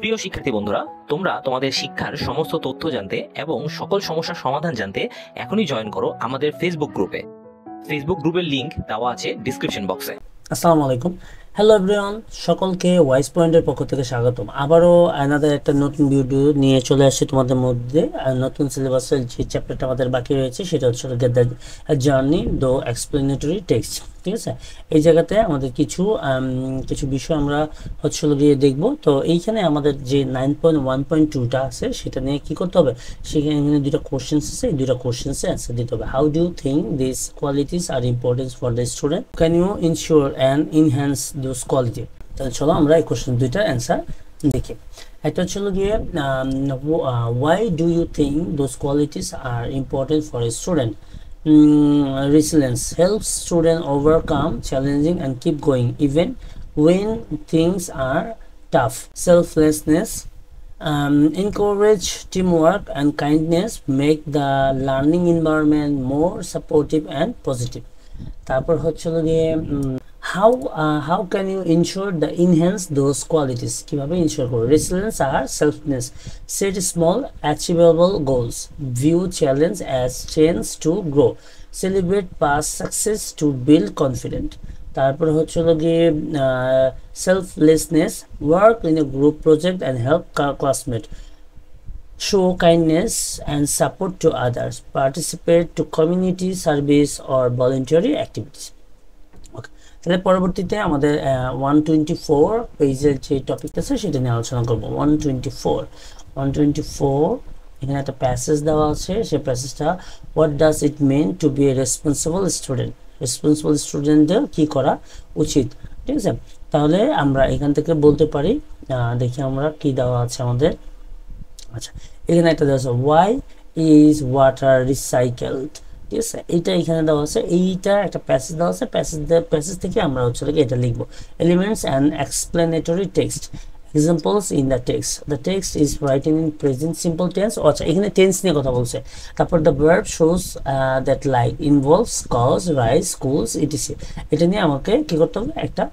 প্রিয় শিক্ষার্থী বন্ধুরা, তোমরা তোমাদের শিক্ষার সমস্ত তথ্য জানতে এবং সকল সমস্যার সমাধান জানতে এখনই জয়েন করো আমাদের ফেসবুক গ্রুপে। ফেসবুক গ্রুপের লিংক দেওয়া আছে ডিসক্রিপশন বক্সে। আসসালামু আলাইকুম, হ্যালো এভরিওয়ান, সকলকে ওয়াইস পয়েন্টের পক্ষ থেকে স্বাগতম। আবারও আনাদার একটা নতুন ভিডিও নিয়ে চলে আসছি তোমাদের মধ্যে। নতুন সিলেবাসের যে চ্যাপ্টারটা আমাদের বাকি রয়েছে সেটা হচ্ছে the journey the explanatory text. ঠিক আছে, এই জায়গাতে আমাদের কিছু বিষয় আমরা হচ্ছে গিয়ে দেখব। তো এইখানে আমাদের যে 9.1.2টা আছে সেটা নিয়ে কি করতে হবে, সেখানে দুটো কোশ্চেন্স আছে, এই দুটো কোশ্চেন্সে অ্যান্সার দিতে হবে। How do you think this qualities are important for the student, can you ensure and enhance those quality. তাহলে চলো আমরা এই কোশ্চেন দুইটার অ্যান্সার দেখি। একটা হচ্ছে গিয়ে why do you think those qualities are important for a student. Resilience helps students overcome challenging and keep going even when things are tough. Selflessness encourage teamwork and kindness, make the learning environment more supportive and positive. তারপর হচ্ছে গিয়ে how can you ensure the enhance those qualities, কিভাবে insure করো। Resilience আর selflessness, set small achievable goals, view challenge as change to grow, celebrate past success to build confident. তারপর হচ্ছে গিয়ে selflessness, work in a group project and help classmate, show kindness and support to others, participate to community service or voluntary activities. ওকে, তাহলে পরবর্তীতে আমাদের 124 পেজের যে টপিকটা আছে সেটা নিয়ে আলোচনা করব। 124 এখানে একটা প্যাসেজ দেওয়া আছে, সেই প্যাসেজটা what does it mean to be a responsible student. Responsible স্টুডেন্টদের কি করা উচিত। ঠিক আছে, তাহলে আমরা এখান থেকে বলতে পারি, দেখি আমরা কি দেওয়া আছে আমাদের। আচ্ছা, এখানে একটা দেওয়া আছে ওয়াই ইজ ওয়াটার রিসাইকেলড। ঠিক আছে, এইটা এখানে দেওয়া আছে, এইটা একটা প্যাসেজ দেওয়া আছে, প্যাসেজ থেকে আমরা হচ্ছে এটা লিখবো। Elements and explanatory text, examples in the text, the text is written in present simple tense. আচ্ছা, এখানে টেন্স নিয়ে কথা বলছে। তারপর the verb shows that like involves cause rise schools etc. এটা নিয়ে আমাকে কি করতে হবে, একটা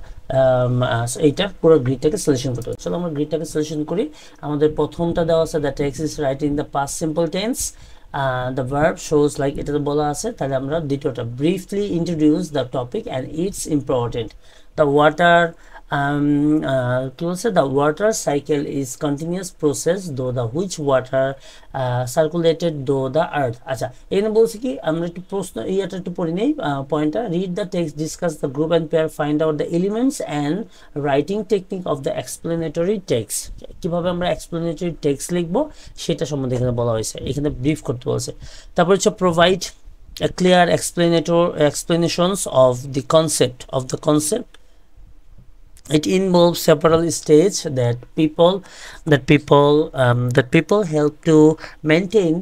এইটার পুরো গ্রিডটাকে সলিউশন করতে হবে। চলো আমরা গ্রিডটাকে সলিউশন করি। আমাদের প্রথমটা দেওয়া আছে the text is written in the past simple tense, the verb shows like এটা তো বলা আছে, তাহলে আমরা দ্বিতীয়টা briefly introduce the topic and its important. The water কি বলছে, the water cycle is continuous process though the which water circulated though the earth. আচ্ছা, এখানে বলছি কি, আমরা একটু প্রশ্ন এইটা একটু পড়ে নেই পয়েন্টটা। read the text, discuss the group and pair, find out the elements and writing technique of the explanatory text. কিভাবে আমরা explanatory text লিখবো সেটা সম্বন্ধে এখানে বলা হয়েছে, এখানে ব্রিফ করতে বলছে। তারপর হচ্ছে provide a clear explanations of the concept. It involves several stages that people help to maintain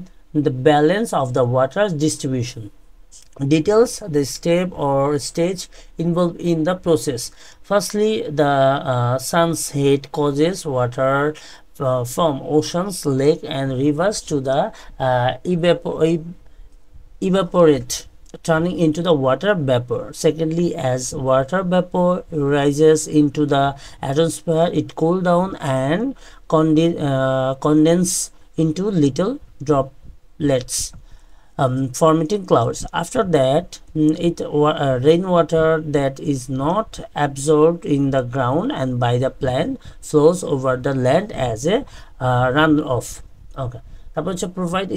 the balance of the water distribution. Details the step or stage involved in the process. Firstly, the sun's heat causes water from oceans, lake and rivers to the evaporate, turning into the water vapor. Secondly, as water vapor rises into the atmosphere, it cool down and condense into little droplets, forming clouds. After that, rainwater that is not absorbed in the ground and by the plant flows over the land as a runoff. Okay, তারপর হচ্ছে provide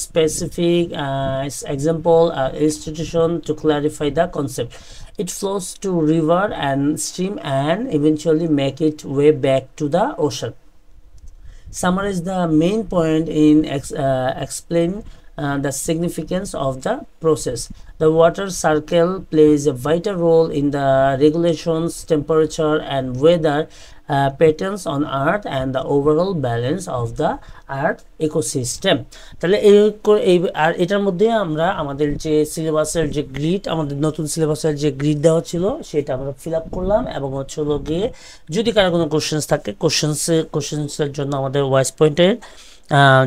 specific example institution to clarify the concept. It flows to river and stream and eventually make its way back to the ocean. Summarize the main point in explain the significance of the process. The water cycle plays a vital role in the regulations, temperature and weather patterns on earth and the overall balance of the earth ecosystem. তাহলে আর এটার মধ্যে আমরা আমাদের যে সিলেবাসের যে grid, আমাদের নতুন সিলেবাসের যে গ্রিড দেওয়া ছিল সেটা আমরা ফিল আপ করলাম। এবং হচ্ছে গিয়ে যদি কারো কোনো কোশ্চেন্স থাকে, কোশ্চেন্সের জন্য আমাদের ওয়াইস পয়েন্টের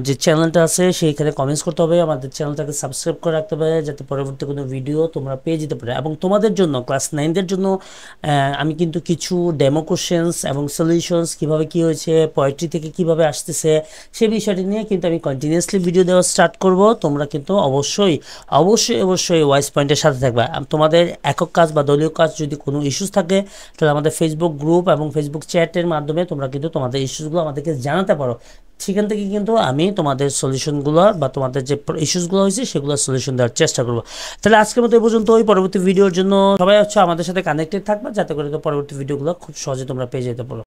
যে চ্যানেলটা আছে সেইখানে কমেন্টস করতে হবে, আমাদের চ্যানেলটাকে সাবস্ক্রাইব করে রাখতে হবে যাতে পরবর্তী কোনো ভিডিও তোমরা পেয়ে যেতে পারো। এবং তোমাদের জন্য ক্লাস 9দের জন্য আমি কিন্তু কিছু ডেমো কোশ্চেন্স এবং সলিউশনস কিভাবে কি হয়েছে, পোয়েট্রি থেকে কিভাবে আসতেছে সেই বিষয়টি নিয়ে কিন্তু আমি কন্টিনিউয়াসলি ভিডিও দেওয়া স্টার্ট করব। তোমরা কিন্তু অবশ্যই অবশ্যই অবশ্যই ওয়াইস পয়েন্টের সাথে থাকবে। তোমাদের একক কাজ বা দলীয় কাজ যদি কোনো ইস্যুস থাকে তাহলে আমাদের ফেসবুক গ্রুপ এবং ফেসবুক চ্যাটের মাধ্যমে তোমরা কিন্তু তোমাদের ইস্যুসগুলো আমাদেরকে জানাতে পারো। সেখান থেকে কিন্তু আমি তোমাদের সলিউশনগুলো বা তোমাদের যে ইস্যুসগুলো হয়েছে সেগুলো সলিউশন দেওয়ার চেষ্টা করবো। তাহলে আজকের মতো এই পর্যন্ত। ওই পরবর্তী ভিডিওর জন্য সবাই হচ্ছে আমাদের সাথে কানেক্টেড থাকবে যাতে করে তো পরবর্তী ভিডিওগুলো খুব সহজে তোমরা পেয়ে যেতে পারো।